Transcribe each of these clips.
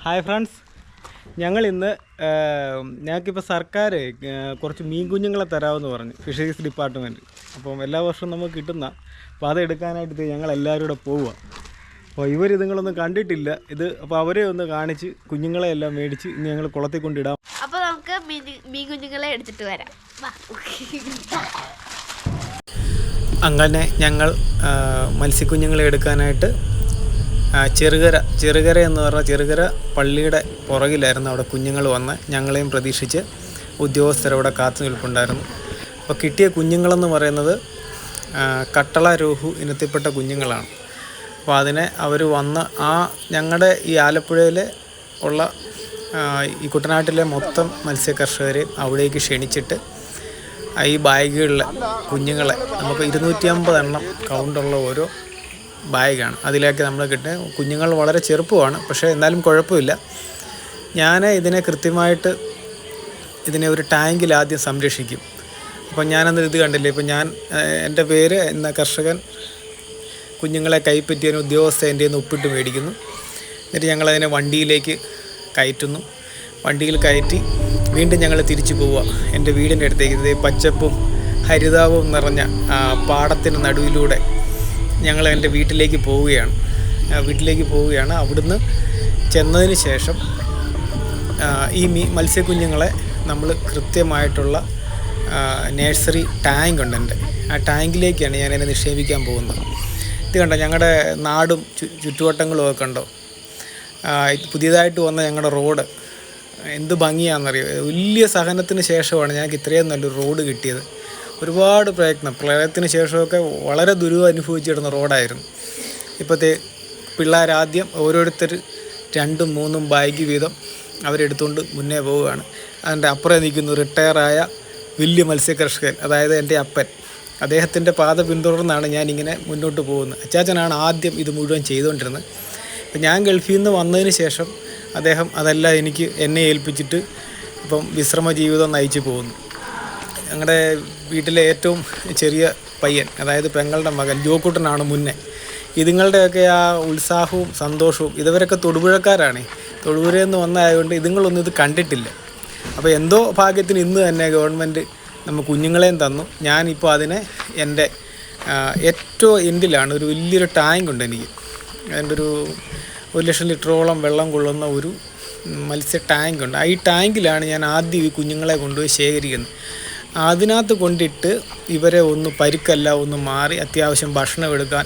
Hi friends, ഞങ്ങളിന്ന് ഞങ്ങൾക്കിപ്പോൾ സർക്കാർ കുറച്ച് മീൻ കുഞ്ഞുങ്ങളെ തരാമെന്ന് പറഞ്ഞു, ഫിഷറീസ് ഡിപ്പാർട്ട്മെൻറ്റ്. അപ്പം എല്ലാ വർഷവും നമുക്ക് കിട്ടുന്ന, അപ്പോൾ അതെടുക്കാനായിട്ട് ഞങ്ങളെല്ലാവരും കൂടെ പോവുക. അപ്പോൾ ഇതുങ്ങളൊന്നും കണ്ടിട്ടില്ല. അപ്പോൾ അവരെ ഒന്ന് കാണിച്ച് കുഞ്ഞുങ്ങളെ എല്ലാം മേടിച്ച് ഇനി ഞങ്ങൾ കുളത്തിൽ കൊണ്ടിടാം. അപ്പോൾ നമുക്ക് മീൻ കുഞ്ഞുങ്ങളെ എടുത്തിട്ട് വരാം. അങ്ങനെ ഞങ്ങൾ മത്സ്യക്കുഞ്ഞുങ്ങളെ എടുക്കാനായിട്ട് ചെറുകര എന്ന് പറഞ്ഞാൽ ചെറുകര പള്ളിയുടെ പുറകിലായിരുന്നു അവിടെ കുഞ്ഞുങ്ങൾ വന്ന് ഞങ്ങളെയും പ്രതീക്ഷിച്ച് ഉദ്യോഗസ്ഥരവിടെ കാത്തു നിൽപ്പുണ്ടായിരുന്നു. അപ്പോൾ കിട്ടിയ കുഞ്ഞുങ്ങളെന്ന് പറയുന്നത് കട്ടള രോഹു ഇനത്തിൽപ്പെട്ട കുഞ്ഞുങ്ങളാണ്. അപ്പോൾ അതിനെ അവർ വന്ന് ഞങ്ങളുടെ ഈ ആലപ്പുഴയിലെ ഉള്ള ഈ കുട്ടനാട്ടിലെ മൊത്തം മത്സ്യ കർഷകരെയും അവിടേക്ക് ക്ഷണിച്ചിട്ട് ഈ ബാഗുകളിലെ കുഞ്ഞുങ്ങളെ നമുക്ക് 250 എണ്ണം കൗണ്ടുള്ള ഓരോ ബാഗാണ് അതിലേക്ക് നമ്മൾ കിട്ടുന്നത്. കുഞ്ഞുങ്ങൾ വളരെ ചെറുപ്പമാണ്, പക്ഷേ എന്നാലും കുഴപ്പമില്ല. ഞാൻ ഇതിനെ കൃത്യമായിട്ട് ഒരു ടാങ്കിൽ ആദ്യം സംരക്ഷിക്കും. അപ്പോൾ ഞാനന്ന് ഇത് കണ്ടില്ലേ, ഇപ്പോൾ എൻ്റെ പേര് എന്ന കർഷകൻ കുഞ്ഞുങ്ങളെ കൈപ്പറ്റിയതിന് ഉദ്യോഗസ്ഥ എൻ്റെ നിന്ന് ഒപ്പിട്ട് മേടിക്കുന്നു. എന്നിട്ട് ഞങ്ങളതിനെ വണ്ടിയിലേക്ക് കയറ്റുന്നു. വണ്ടിയിൽ കയറ്റി വീണ്ടും ഞങ്ങൾ തിരിച്ചു പോവുക എൻ്റെ വീടിൻ്റെ അടുത്തേക്ക്. ഇത് പച്ചപ്പും ഹരിതാവും നിറഞ്ഞ പാടത്തിന് നടുവിലൂടെ ഞങ്ങൾ എൻ്റെ വീട്ടിലേക്ക് പോവുകയാണ്. അവിടുന്ന് ചെന്നതിന് ശേഷം ഈ മത്സ്യക്കുഞ്ഞുങ്ങളെ നമ്മൾ കൃത്യമായിട്ടുള്ള നഴ്സറി ടാങ്ക് ഉണ്ട് എൻ്റെ, ആ ടാങ്കിലേക്കാണ് ഞാനതിനെ നിക്ഷേപിക്കാൻ പോകുന്നത്. ഇത് കണ്ടോ, ഞങ്ങളുടെ നാടും ചുറ്റുവട്ടങ്ങളും ഒക്കെ കണ്ടോ. പുതിയതായിട്ട് വന്ന ഞങ്ങളുടെ റോഡ് എന്ത് ഭംഗിയാണെന്നറിയോ. വലിയ സഹനത്തിന് ശേഷമാണ് ഞങ്ങൾക്ക് ഇത്രയും നല്ലൊരു റോഡ് കിട്ടിയത്. ഒരുപാട് പ്രളയത്തിന് ശേഷമൊക്കെ വളരെ ദുരിതം അനുഭവിച്ചിരുന്ന റോഡായിരുന്നു. ഇപ്പോഴത്തെ പിള്ളേരാദ്യം ഓരോരുത്തർ 2-3 ബാഗ് വീതം അവരെടുത്തുകൊണ്ട് മുന്നേ പോവുകയാണ്. അതിൻ്റെ അപ്പുറം നിൽക്കുന്നു റിട്ടയറായ വലിയ മത്സ്യകർഷകൻ, അതായത് എൻ്റെ അപ്പൻ. അദ്ദേഹത്തിൻ്റെ പാത പിന്തുടർന്നാണ് ഞാനിങ്ങനെ മുന്നോട്ട് പോകുന്നത്. അച്ചാച്ചനാണ് ആദ്യം ഇത് മുഴുവൻ ചെയ്തുകൊണ്ടിരുന്നത്. അപ്പം ഞാൻ ഗൾഫിൽ നിന്ന് വന്നതിന് ശേഷം അദ്ദേഹം അതെല്ലാം എന്നെ ഏൽപ്പിച്ചിട്ട് ഇപ്പം വിശ്രമ ജീവിതം നയിച്ചു പോകുന്നു. ഞങ്ങളുടെ വീട്ടിലെ ഏറ്റവും ചെറിയ പയ്യൻ, അതായത് പെങ്ങളുടെ മകൻ ജോക്കുട്ടനാണ് മുന്നേ. ഇതുങ്ങളുടെയൊക്കെ ആ ഉത്സാഹവും സന്തോഷവും, ഇതുവരൊക്കെ തൊടുപുഴക്കാരാണ്. തൊടുപുഴയിൽ നിന്ന് വന്നതായതുകൊണ്ട് ഇതുങ്ങളൊന്നും ഇത് കണ്ടിട്ടില്ല. അപ്പോൾ എന്തോ ഭാഗ്യത്തിന് ഇന്ന് തന്നെ ഗവൺമെൻറ് നമുക്ക് കുഞ്ഞുങ്ങളെയും തന്നു. ഞാനിപ്പോൾ അതിനെ എൻ്റെ ഏറ്റവും എൻഡിലാണ് ഒരു വലിയൊരു ടാങ്ക് ഉണ്ട് എനിക്ക്. അതിൻ്റെ ഒരു 1,00,000 ലിറ്ററോളം വെള്ളം കൊള്ളുന്ന ഒരു മത്സ്യ ടാങ്ക് ഉണ്ട്. ഈ ടാങ്കിലാണ് ഞാൻ ആദ്യം ഈ കുഞ്ഞുങ്ങളെ കൊണ്ടുപോയി ശേഖരിക്കുന്നത്. അതിനകത്ത് കൊണ്ടിട്ട് ഇവരെ ഒന്ന് മാറി അത്യാവശ്യം ഭക്ഷണം എടുക്കാൻ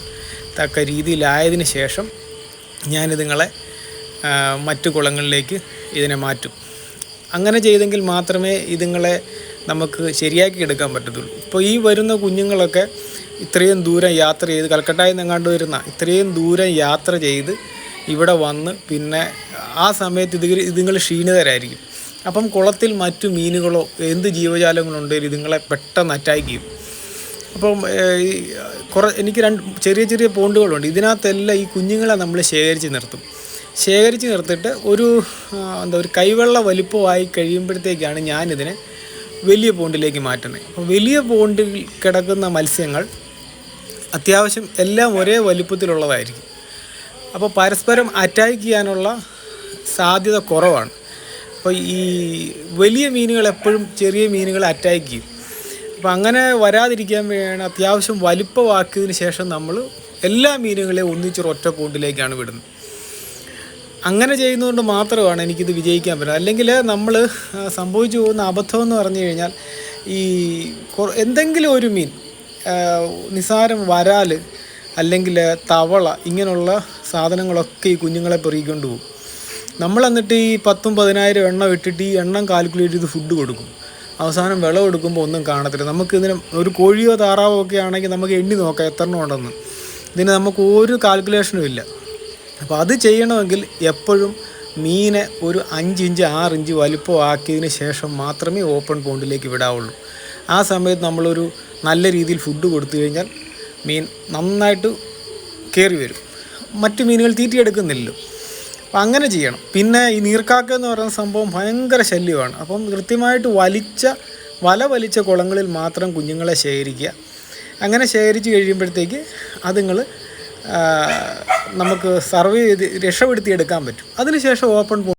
തക്ക രീതിയിലായതിനു ശേഷം ഞാനിതുങ്ങളെ മറ്റു കുളങ്ങളിലേക്ക് ഇതിനെ മാറ്റും. അങ്ങനെ ചെയ്തെങ്കിൽ മാത്രമേ ഇതുങ്ങളെ നമുക്ക് ശരിയാക്കി എടുക്കാൻ പറ്റത്തുള്ളൂ. ഇപ്പോൾ ഈ വരുന്ന കുഞ്ഞുങ്ങളൊക്കെ ഇത്രയും ദൂരം യാത്ര ചെയ്ത്, കൽക്കട്ടയിൽ നിന്നെങ്ങാണ്ട് വരുന്ന ഇത്രയും ദൂരം യാത്ര ചെയ്ത് ഇവിടെ വന്ന് പിന്നെ ആ സമയത്ത് ഇതുങ്ങൾ ക്ഷീണിതരായിരിക്കും. അപ്പം കുളത്തിൽ മറ്റു മീനുകളോ എന്ത് ജീവജാലങ്ങളുണ്ടെങ്കിലും ഇതുങ്ങളെ പെട്ടെന്ന് അറ്റാക്ക് ചെയ്യും. അപ്പം എനിക്ക് ചെറിയ പോണ്ടുകളുണ്ട്. ഇതിനകത്തെല്ലാം ഈ കുഞ്ഞുങ്ങളെ നമ്മൾ ശേഖരിച്ച് നിർത്തിയിട്ട് ഒരു കൈവെള്ള വലിപ്പമായി കഴിയുമ്പോഴത്തേക്കാണ് ഞാനിതിനെ വലിയ പോണ്ടിലേക്ക് മാറ്റുന്നത്. അപ്പോൾ വലിയ പോണ്ടിൽ കിടക്കുന്ന മത്സ്യങ്ങൾ അത്യാവശ്യം എല്ലാം ഒരേ വലിപ്പത്തിലുള്ളതായിരിക്കും. അപ്പോൾ പരസ്പരം അറ്റാക്ക് ചെയ്യാനുള്ള സാധ്യത കുറവാണ്. അപ്പോൾ ഈ വലിയ മീനുകൾ എപ്പോഴും ചെറിയ മീനുകളെ അറ്റാക്ക് ചെയ്യും. അപ്പോൾ അങ്ങനെ വരാതിരിക്കാൻ വേണം അത്യാവശ്യം വലിപ്പമാക്കിയതിന് ശേഷം നമ്മൾ എല്ലാ മീനുകളെയും ഒന്നിച്ചൊരൊറ്റ പോണ്ടിലേക്കാണ് വിടുന്നത്. അങ്ങനെ ചെയ്യുന്നതുകൊണ്ട് മാത്രമാണ് എനിക്കിത് വിജയിക്കാൻ പറ്റുന്നത്. അല്ലെങ്കിൽ നമ്മൾ സംഭവിച്ചു പോകുന്ന അബദ്ധം എന്ന് പറഞ്ഞു കഴിഞ്ഞാൽ എന്തെങ്കിലും ഒരു മീൻ, നിസാരം വരാൽ അല്ലെങ്കിൽ തവള, ഇങ്ങനെയുള്ള സാധനങ്ങളൊക്കെ ഈ കുഞ്ഞുങ്ങളെ പെറുകിക്കൊണ്ട് പോകും. നമ്മൾ എന്നിട്ട് ഈ 10,000-10,000 എണ്ണം ഇട്ടിട്ട് ഈ എണ്ണം കാൽക്കുലേറ്റ് ചെയ്ത് ഫുഡ് കൊടുക്കും. അവസാനം വിളം എടുക്കുമ്പോൾ ഒന്നും കാണത്തില്ല. നമുക്കിതിന് ഒരു കോഴിയോ താറാവോ ഒക്കെ ആണെങ്കിൽ നമുക്ക് എണ്ണി നോക്കാം എത്ര എണ്ണം ഉണ്ടെന്ന്. ഇതിന് നമുക്ക് ഒരു കാൽക്കുലേഷനും ഇല്ല. അപ്പോൾ അത് ചെയ്യണമെങ്കിൽ എപ്പോഴും മീനെ ഒരു 5 ഇഞ്ച് 6 ഇഞ്ച് വലിപ്പമാക്കിയതിന് ശേഷം മാത്രമേ ഓപ്പൺ പോണ്ടിലേക്ക് വിടാവുള്ളൂ. ആ സമയത്ത് നമ്മളൊരു നല്ല രീതിയിൽ ഫുഡ് കൊടുത്തു കഴിഞ്ഞാൽ മീൻ നന്നായിട്ട് കയറി വരും. മറ്റു മീനുകൾ തീറ്റിയെടുക്കുന്നില്ലല്ലോ. അപ്പം അങ്ങനെ ചെയ്യണം. പിന്നെ ഈ നീർക്കാക്ക എന്ന് പറയുന്ന സംഭവം ഭയങ്കര ശല്യമാണ്. അപ്പം കൃത്യമായിട്ട് വല വലിച്ച കുളങ്ങളിൽ മാത്രം കുഞ്ഞുങ്ങളെ ശേഖരിക്കുക. അങ്ങനെ ശേഖരിച്ച് കഴിയുമ്പോഴത്തേക്ക് അതുങ്ങൾ നമുക്ക് സർവൈവ് ചെയ്ത് രക്ഷപ്പെടുത്തിയെടുക്കാൻ പറ്റും. അതിനുശേഷം ഓപ്പൺ